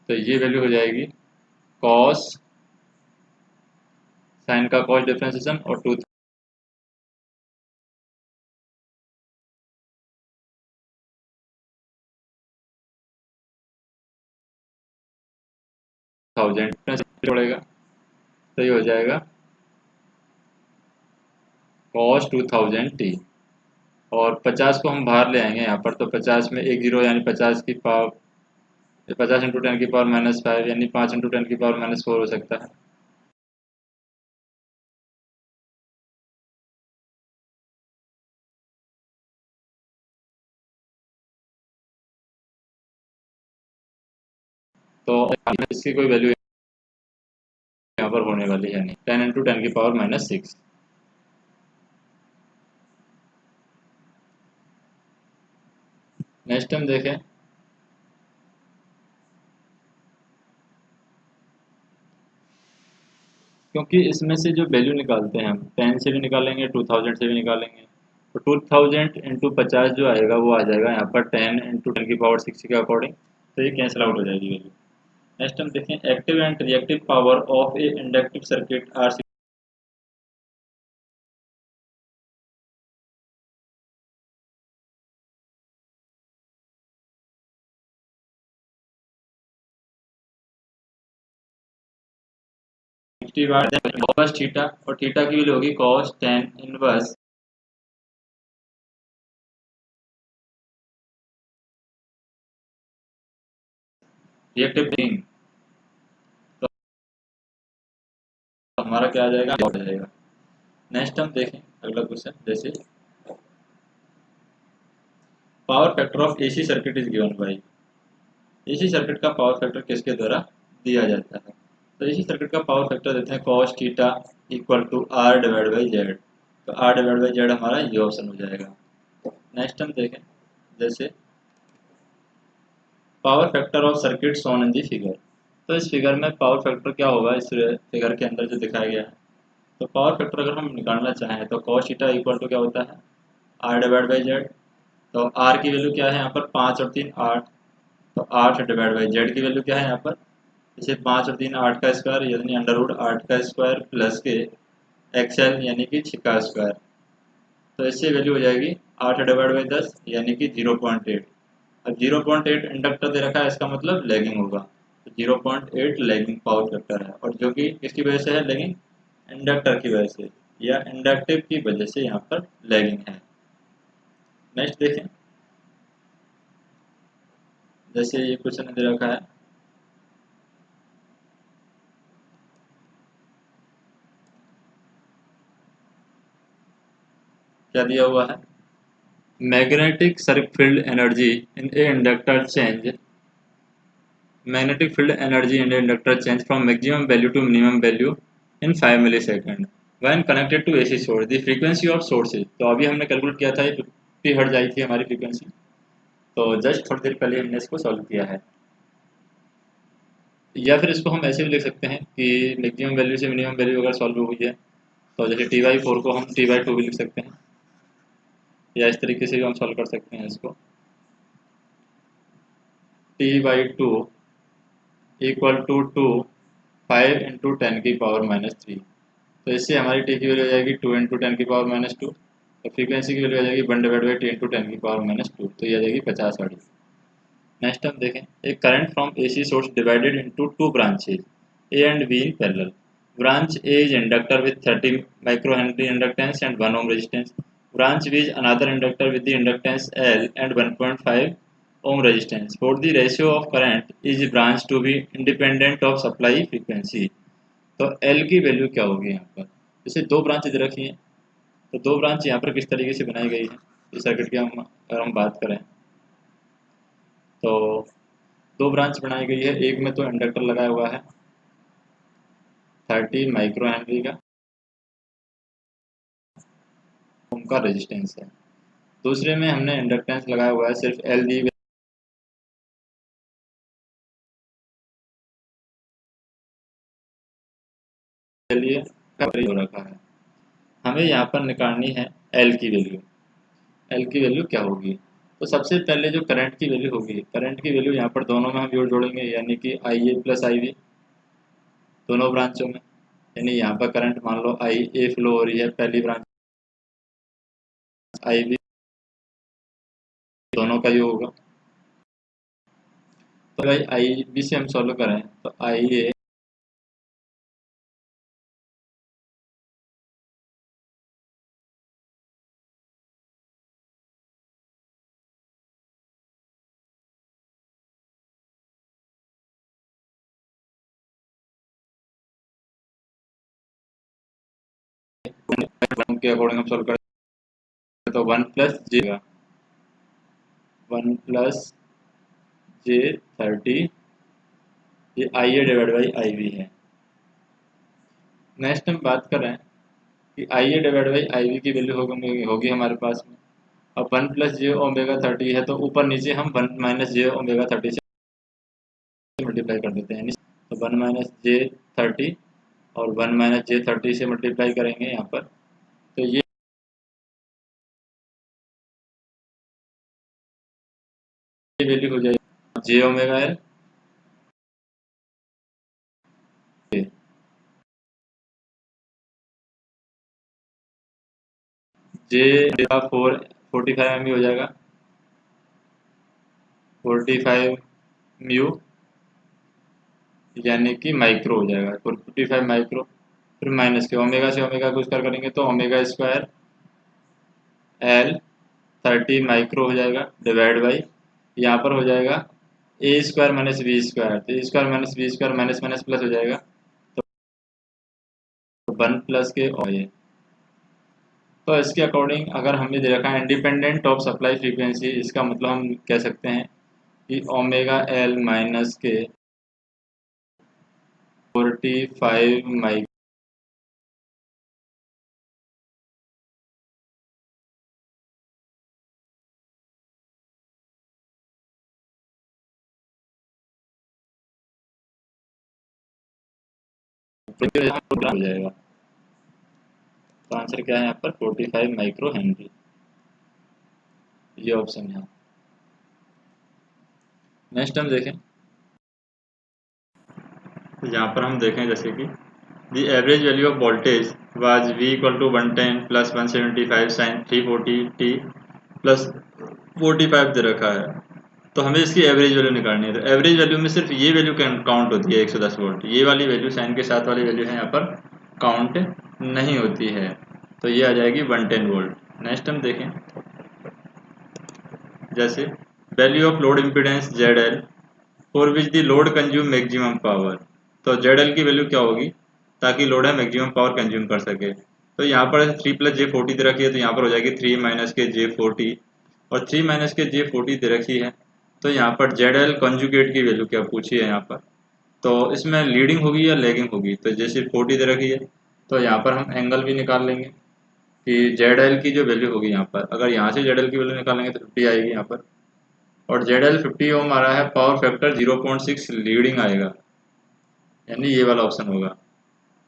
A: तो ये वैल्यू हो जाएगी कॉस साइन का कॉस डिफ्रेंशिएशन और 2000 पड़ेगा। तो ये हो जाएगा कॉस 2000 टी, और 50 को हम बाहर ले आएंगे यहाँ पर, तो 50 में एक जीरो यानी 50 की पावर 50 इंटू 10⁻⁵ यानी 5 इंटू 10⁻⁴ हो सकता है। तो इसकी कोई वैल्यू यहाँ पर होने वाली है नहीं, 10 इंटू 10⁻⁶। नेक्स्ट हम देखें, क्योंकि इसमें से जो वैल्यू निकालते हैं हम 10 से भी निकालेंगे 2000 से भी निकालेंगे, तो 2000 इंटू 50 जो आएगा वो आ जाएगा यहाँ पर 10 इंटू 10⁻⁶ के अकॉर्डिंग। तो ये कैंसिल आउट हो जाएगी वैल्यू। नेक्स्ट हम देखें, active and reactive power of a inductive circuit are. Cos theta, और थीटा की वैल्यू होगी cos tan inverse reactive thing. तो हमारा क्या आ जाएगा, आ जाएगा। नेक्स्ट हम देखें अगला क्वेश्चन, जैसे power factor of AC circuit is given by, AC circuit का पावर फैक्टर किसके द्वारा दिया जाता है। तो एसी सर्किट का पावर फैक्टर देते हैं cos theta equal to R divide by Z. तो आर डिवाइड बाई जेड हमारा ये ऑप्शन हो जाएगा। नेक्स्ट हम देखें, जैसे power factor of circuit shown in the figure. तो इस फिगर में पावर फैक्टर क्या होगा, इस फिगर के अंदर जो दिखाया गया है। तो पावर फैक्टर अगर हम निकालना चाहें तो कॉस थीटा इक्वल टू क्या होता है, आर डिवाइड बाई जेड। तो आर की वैल्यू क्या है यहाँ पर 5 और 3 8, तो 8 डिवाइड बाई जेड की वैल्यू क्या है यहाँ पर जैसे 5 और 3 8 का स्क्वायर यानी √8 का स्क्वायर प्लस के XL यानी कि 6 का स्क्वायर। तो इससे वैल्यू हो जाएगी 8/10 यानी कि 0.8। अब 0.8 इंडक्टर दे रखा है, इसका मतलब लैगिंग होगा, तो 0.8 लैगिंग पावर फैक्टर है, और जो कि किसकी वजह से है लैगिंग, इंडक्टर की वजह से या इंडक्टिव की वजह से यहाँ पर लैगिंग है। नेक्स्ट देखें, जैसे ये क्वेश्चन दे रखा है, क्या दिया हुआ है, magnetic circuit field energy in A inductor change, magnetic field energy in the inductor change from maximum value to minimum value in 5 millisecond when connected to AC source. The frequency of source is, तो अभी हमने कैलकुलेट किया था, ये 50 हर्ट्ज आई थी हमारी फ्रीक्वेंसी, तो जस्ट थोड़ी देर पहले हमने इसको सॉल्व किया है। या फिर इसको हम ऐसे भी लिख सकते हैं कि मैक्सिमम वैल्यू से मिनिमम वैल्यू अगर सॉल्व हुई है तो जैसे T/4 को हम T/2 भी लिख सकते हैं, या इस तरीके से भी हम सॉल्व कर सकते हैं इसको, T/2 इक्वल टू 5 इंटू 10⁻³ तो इससे हमारी टी की वैल्यू हो जाएगी 2 इंटू 10⁻², तो फ्रीक्वेंसी की वैल्यू आ जाएगी 1/T इंटू 10⁻², तो ये आ जाएगी 50 हर्ट्ज। नेक्स्ट हम देखें, एक current from AC source divided into 2 branches A and B in parallel. Branch A is inductor with 30 microhenry inductance and 1 ohm resistance. Branch B is another inductor with the inductance L and 1.5 ohm resistance. For the ratio of current is branch to be independent of supply frequency. तो L की वैल्यू क्या होगी यहाँ पर, जैसे दो ब्रांच दे रखी हैं, तो दो ब्रांच यहाँ पर किस तरीके से बनाई गई है, इस सर्किट की हम अगर हम बात करें तो दो ब्रांच बनाई गई है, एक में तो इंडक्टर लगाया हुआ है 30 माइक्रो हेनरी का, ओम का रेजिस्टेंस है, दूसरे में हमने इंडक्टेंस लगाया हुआ है सिर्फ एल दी के लिए हो रखा है। हमें यहाँ पर निकालनी है एल की वैल्यू। एल की वैल्यू क्या होगी, तो सबसे पहले जो करंट की वैल्यू होगी, करंट की वैल्यू यहाँ पर दोनों में हम जोड़ेंगे, यानी कि IA प्लस IB दोनों ब्रांचों में, यानी यहाँ पर करंट मान लो IA फ्लो हो रही है पहली ब्रांच, IB दोनों का योग होगा। तो भाई IB से हम सॉल्व करें तो IA के अकॉर्डिंग हम सॉल्व करें तो 1+J 1+J30, ये IA/IB है। नेक्स्ट हम बात करें कि IA/IB की वैल्यू होगी हमारे पास में, अब 1+J⍵30 है, तो ऊपर नीचे हम 1 - J⍵30 से मल्टीप्लाई कर देते हैं, तो 1 - J30 और 1 - J30 से मल्टीप्लाई करेंगे यहाँ पर, तो ये वैल्यू हो जाएगी J⍵L J का 45 MU हो जाएगा, 45 म्यू यानी कि माइक्रो हो जाएगा, 45 माइक्रो, फिर माइनस के ओमेगा से ओमेगा को स्क्वायर करेंगे तो ओमेगा स्क्वायर L 30 माइक्रो हो जाएगा डिवाइड बाई, यहाँ पर हो जाएगा A² - B², तो A² - B² minus minus plus हो जाएगा, तो 1 + और ये, तो इसके अकॉर्डिंग अगर हमें दे रखा है इंडिपेंडेंट ऑफ सप्लाई फ्रीक्वेंसी, इसका मतलब हम कह सकते हैं कि ω/L माइनस के 45 माइक्रो हो जाएगा। तो आंसर क्या है यहाँ पर 45 माइक्रो हेनरी, ये ऑप्शन है। नेक्स्ट हम देखें, तो यहाँ पर हम देखें जैसे कि the average value of voltage was V equal to 110 plus 175 sine 340 t plus 45 दे रखा है। तो हमें इसकी एवरेज वैल्यू निकालनी है। तो एवरेज वैल्यू में सिर्फ ये वैल्यू काउंट होती है 110 वोल्ट, ये वाली वैल्यू साइन के साथ वाली वैल्यू है यहाँ पर काउंट नहीं होती है। तो ये आ जाएगी 110 वोल्ट। नेक्स्ट हम देखें जैसे value of load impedance ZL for which the load consume maximum power. तो ZL की वैल्यू क्या होगी ताकि लोड है मैक्सिमम पावर कंज्यूम कर सके। तो यहाँ पर 3 प्लस J40 दे रखी है, तो यहाँ पर हो जाएगी 3 माइनस के J40 और 3 माइनस के J40 दे रखी है। तो यहाँ पर ZL कॉन्जुगेट की वैल्यू क्या पूछी है यहाँ पर, तो इसमें लीडिंग होगी या लैगिंग होगी। तो जैसे 40 दे रखी है तो यहाँ पर हम एंगल भी निकाल लेंगे कि ZL की जो वैल्यू होगी यहाँ पर, अगर यहाँ से ZL की वैल्यू निकालेंगे तो 50 आएगी यहाँ पर, और ZL 50 ओम आ रहा है, पावर फैक्टर 0.6 लीडिंग आएगा, यानी ये वाला ऑप्शन होगा।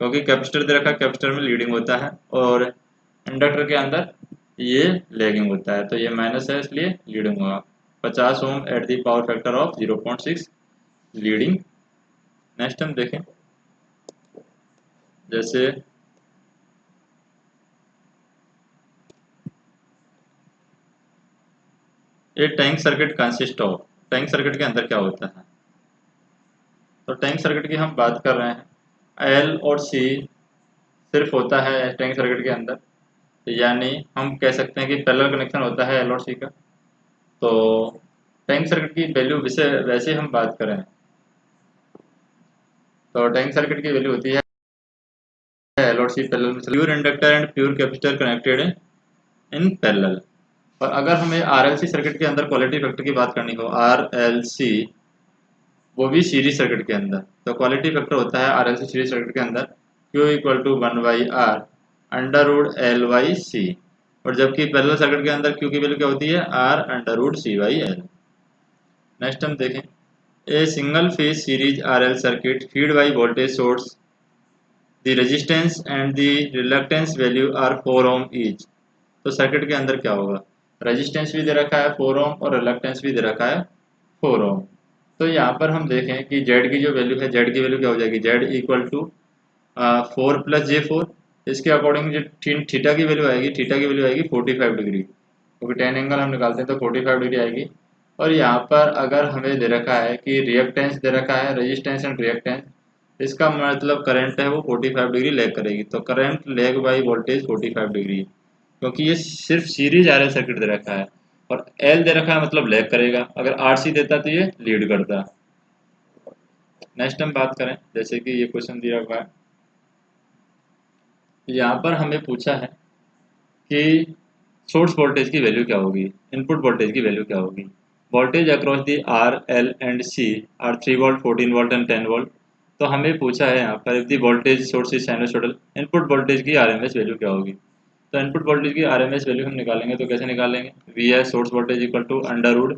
A: क्योंकि कैपेसिटर दे रखा है, कैपेसिटर में लीडिंग होता है और इंडक्टर के अंदर ये लैगिंग होता है, तो ये माइनस है इसलिए लीडिंग होगा। 50 ohm at the power factor of 0.6 leading. Next हम देखें जैसे ये tank circuit consist of, tank circuit के अंदर क्या होता है। तो टैंक सर्किट की हम बात कर रहे हैं, एल और सी सिर्फ होता है टैंक सर्किट के अंदर, यानी हम कह सकते हैं कि पैरेलल कनेक्शन होता है एल और सी का। तो टैंक सर्किट की वैल्यू वैसे हम बात करें तो टैंक सर्किट की वैल्यू होती है एल और सी पैरेलल में, pure inductor and pure capacitor connected in parallel. और अगर हमें आरएलसी सर्किट के अंदर क्वालिटी फैक्टर की बात करनी हो, आरएलसी वो भी सीरीज सर्किट के अंदर, तो क्वालिटी फैक्टर होता है आरएलसी सीरीज सर्किट के अंदर Q equal to 1/R under root L/C। और जबकि पैरेलल सर्किट के अंदर Q की वैल्यू क्या होती है, R under root C/L। Next हम देखें a single phase series RL circuit fed by voltage source the resistance and the reluctance value are 4 ohm each. तो सर्किट के अंदर क्या होगा, रेजिस्टेंस भी दे रखा है 4 ओम और रिलक्टेंस भी दे रखा है 4 ओम। तो यहाँ पर हम देखें कि Z की जो वैल्यू है, Z की वैल्यू क्या हो जाएगी, Z equal to 4 plus J4। इसके अकॉर्डिंग जो थीटा की वैल्यू आएगी, थीटा की वैल्यू आएगी 45 डिग्री, क्योंकि टेन एंगल हम निकालते हैं तो 45 डिग्री आएगी। और यहाँ पर अगर हमें दे रखा है कि रिएक्टेंस दे रखा है, रेजिस्टेंस एंड रिएक्टेंस, इसका मतलब करंट है वो 45 डिग्री लैग करेगी। तो current lag by voltage 45 degree, क्योंकि ये सिर्फ सीरीज आरएल सर्किट दे रखा है और एल दे रखा है मतलब लैग करेगा, अगर आरसी देता तो ये लीड करता। नेक्स्ट हम बात करें जैसे कि ये क्वेश्चन दिया हुआ है, यहाँ पर हमें पूछा है कि सोर्स वोल्टेज की वैल्यू क्या होगी, इनपुट वोल्टेज की वैल्यू क्या होगी। Voltage across the R L and C are 3 volt 14 volt and 10 volt. तो हमें पूछा है यहाँ पर if the voltage source is sinusoidal, input voltage की आरएमएस वैल्यू क्या होगी। तो इनपुट वोल्टेज की आरएमएस वैल्यू हम निकालेंगे तो कैसे निकालेंगे, वी है source voltage equal to under root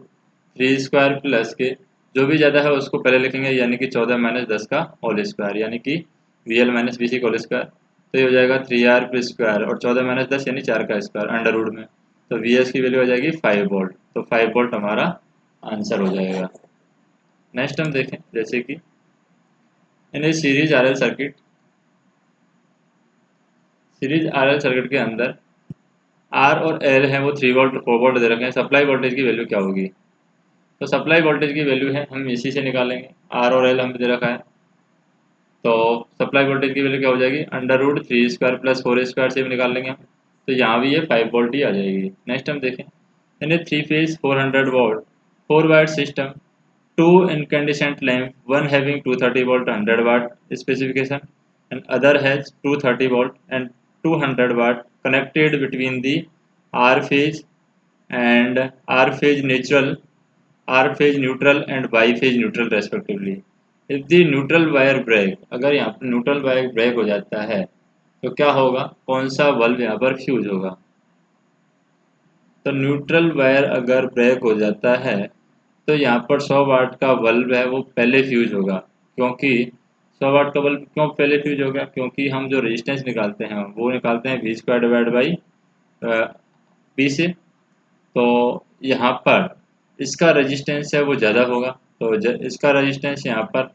A: 3 square plus के जो भी ज़्यादा है उसको पहले लिखेंगे, यानी कि 14 माइनस 10 का होल स्क्वायर, यानी कि V L minus B C का होल स्क्वायर। तो ये हो जाएगा 3R प्लस स्क्वायर और 14 माइनस 10 यानी 4 का स्क्वायर अंडर रूट में। तो वी एस की वैल्यू हो जाएगी 5 वोल्ट। तो 5 वोल्ट हमारा आंसर हो जाएगा। नेक्स्ट हम देखें जैसे कि in series RL circuit, series RL circuit के अंदर आर और एल है वो 3 वोल्ट 4 वोल्ट दे रखे हैं, सप्लाई वोल्टेज की वैल्यू क्या होगी। तो सप्लाई वोल्टेज की वैल्यू है हम इसी से निकालेंगे, आर और एल हमें दे रखा है। तो सप्लाई वोल्टेज की वैल्यू क्या हो जाएगी, under root 3 square plus 4 square से भी निकाल लेंगे हम, तो यहाँ भी ये 5 वोल्ट ही आ जाएगी। नेक्स्ट हम देखें in a 3 phase 400 volt 4 watt system, two incandescent lamp, one having 230 volt 100 watt specification and other has 230 volt and 200 watt connected between the R phase and R phase neutral, R phase neutral and Y phase neutral respectively. If the neutral wire break, अगर यहाँ पर न्यूट्रल वायर ब्रेक हो जाता है तो क्या होगा, कौन सा बल्ब यहाँ पर फ्यूज होगा। तो न्यूट्रल वायर अगर ब्रेक हो जाता है तो यहाँ पर 100 वाट का बल्ब है वो पहले फ्यूज होगा, क्योंकि 100 वाट का बल्ब क्यों पहले फ्यूज होगा, क्योंकि हम जो रेजिस्टेंस निकालते हैं वो निकालते हैं V square divide by B से। तो यहाँ पर इसका रेजिस्टेंस है वो ज़्यादा होगा, तो इसका रेजिस्टेंस यहाँ पर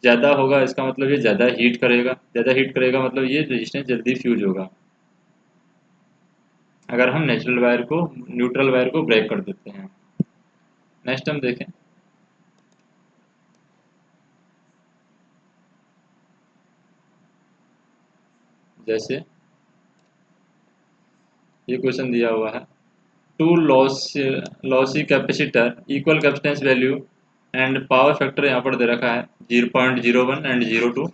A: ज़्यादा होगा इसका मतलब ये ज़्यादा हीट करेगा मतलब ये रेजिस्टेंस जल्दी फ्यूज होगा अगर हम न्यूट्रल वायर को ब्रेक कर देते हैं। नेक्स्ट हम देखें, जैसे ये क्वेश्चन दिया हुआ है, two lossy capacitor equal capacitance value and power factor यहाँ पर दे रखा है 0.01 एंड 02,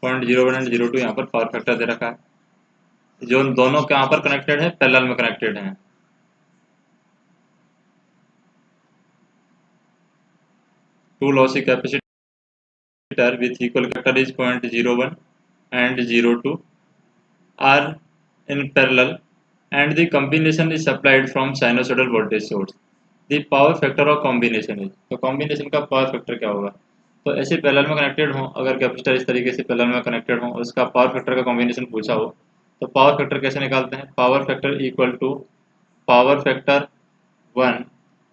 A: 0.01 एंड 02 यहाँ पर पावर फैक्टर दे रखा है। जो दोनों के यहाँ पर कनेक्टेड है, पैरेलल में कनेक्टेड हैं। Two lossy capacitor with equal factor is 0.01 and 02 are in parallel and the combination is supplied from sinusoidal voltage source. The power factor of combination is, तो combination का power factor क्या होगा? तो ऐसे पैरेलल में कनेक्टेड हो, अगर कैपेसिटर इस तरीके से पैरेलल में कनेक्टेड हो, उसका पावर फैक्टर का कॉम्बिनेशन पूछा हो, तो पावर फैक्टर कैसे निकालते हैं? Power factor equal to power factor 1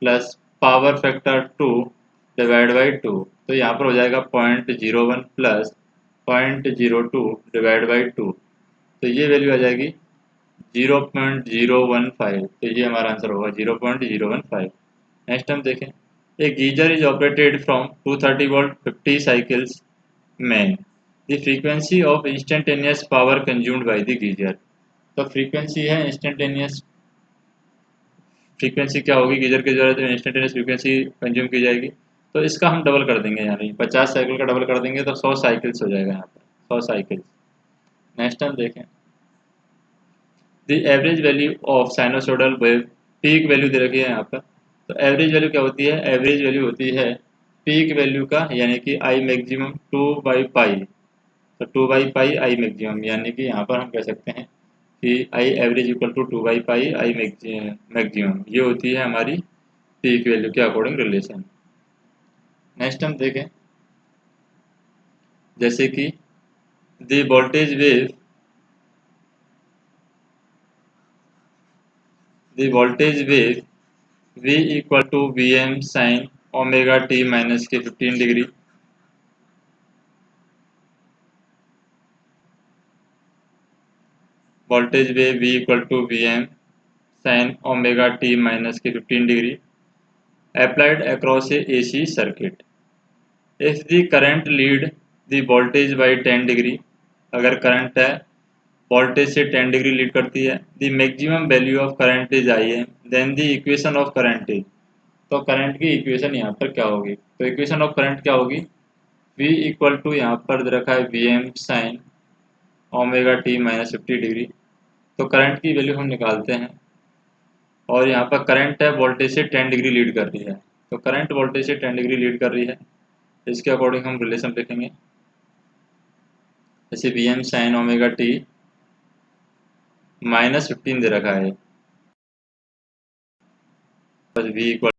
A: plus power factor 2 divide by 2। तो यहाँ पर हो जाएगा 0.01 प्लस 0.02 डिवाइड बाई 2, तो ये वैल्यू आ जाएगी 0.015। तो ये हमारा आंसर होगा 0.015। नेक्स्ट हम देखें, a geyser is operated from 230 volt 50 cycles में the frequency of instantaneous power consumed by the geyser. तो फ्रीक्वेंसी है इंस्टेंटेनियस, फ्रीक्वेंसी क्या होगी गीजर के द्वारा जो इंस्टेंटेनियस फ्रीक्वेंसी कंज्यूम की जाएगी, तो इसका हम डबल कर देंगे, यानी 50 साइकिल का डबल कर देंगे तो 100 साइकिल्स हो जाएगा यहाँ पर, 100 साइकिल्स। नेक्स्ट हम देखें, the average value of sinusoidal wave, peak value दे रखी है यहाँ पर। तो एवरेज वैल्यू क्या होती है? एवरेज वैल्यू होती है पीक वैल्यू का, यानी कि आई मैक्सिमम 2/पाई। तो 2/पाई आई मैक्सिमम, यानी कि यहाँ पर हम कह सकते हैं कि आई एवरेज इक्वल टू 2/पाई आई मैक्सिमम, ये होती है हमारी पीक वैल्यू के अकॉर्डिंग रिलेशन। नेक्स्ट हम देखें, जैसे कि the voltage wave V equal to V M sine omega T minus के 15 degree. Voltage wave V equal to V M sine omega T minus के 15 degree applied across a AC circuit. If the current lead the voltage by 10 degree, अगर करंट है वोल्टेज से 10 डिग्री लीड करती है, the maximum value of current is I M, then the equation of current is. तो करंट की इक्वेशन यहाँ पर क्या होगी? तो इक्वेशन ऑफ करंट क्या होगी? V इक्वल टू यहाँ पर दे रखा है V M sine omega T minus 50 degree. तो करंट की वैल्यू हम निकालते हैं, और यहाँ पर करंट है वोल्टेज से 10 डिग्री लीड कर रही है, तो करंट वोल्टेज से 10 डिग्री लीड कर रही है, इसके अकॉर्डिंग हम रिलेशन लिखेंगे। जैसे V M sine omega T minus 15 दे रखा है, बस V equal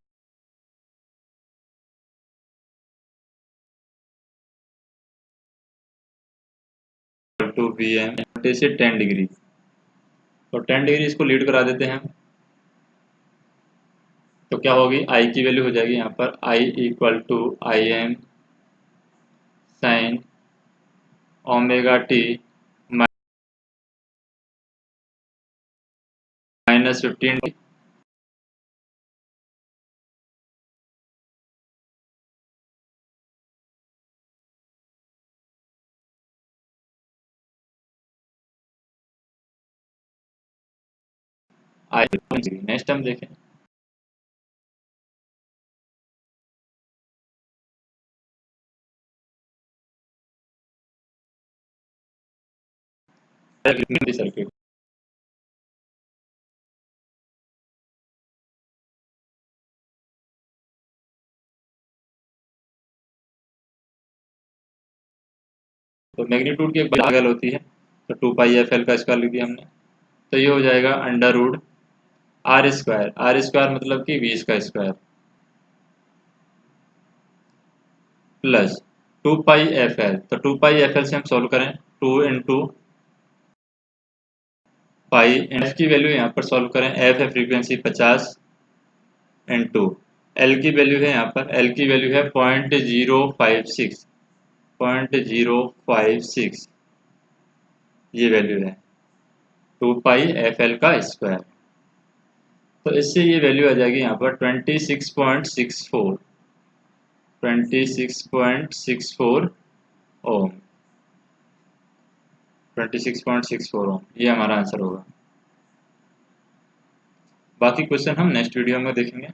A: to V M voltage से 10 डिग्री, तो 10 डिग्री इसको लीड करा देते हैं। तो क्या होगी? I की वैल्यू हो जाएगी यहाँ पर I equal to I M sine omega T minus 15 I। Next हम देखें, सर्किट। तो मैग्नीट्यूड की एक बगल होती है, तो 2 पाई एफ एल का स्क्वायर लिख दिया हमने, तो ये हो जाएगा under root R square. R square मतलब कि 20 का square plus 2 pi F L. तो 2 पाई एफ एल से हम सॉल्व करें, 2 × पाई, एफ की वैल्यू यहाँ पर सॉल्व करें, एफ है फ्रीक्वेंसी 50 × एल की वैल्यू है, यहाँ पर एल की वैल्यू है 0.056, 0.056 ये वैल्यू है 2πfl का स्क्वायर। तो इससे ये वैल्यू आ जाएगी यहाँ पर 26.64, 26.64 ओम, 26.64 ओम, ये हमारा आंसर होगा। बाकी क्वेश्चन हम नेक्स्ट वीडियो में देखेंगे।